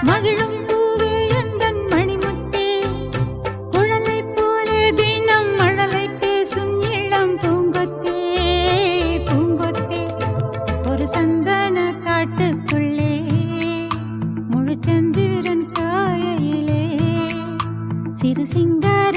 மகிழும் பூவே எந்தன் மணிமுத்தே குழலை போலே தினம் மழலை பேசும் இளம் பூங்கொத்தே பூங்கொத்தே ஒரு சந்தன காட்டுக்குள்ளே முழு சந்திரன் காயிலே சிறு சிங்கார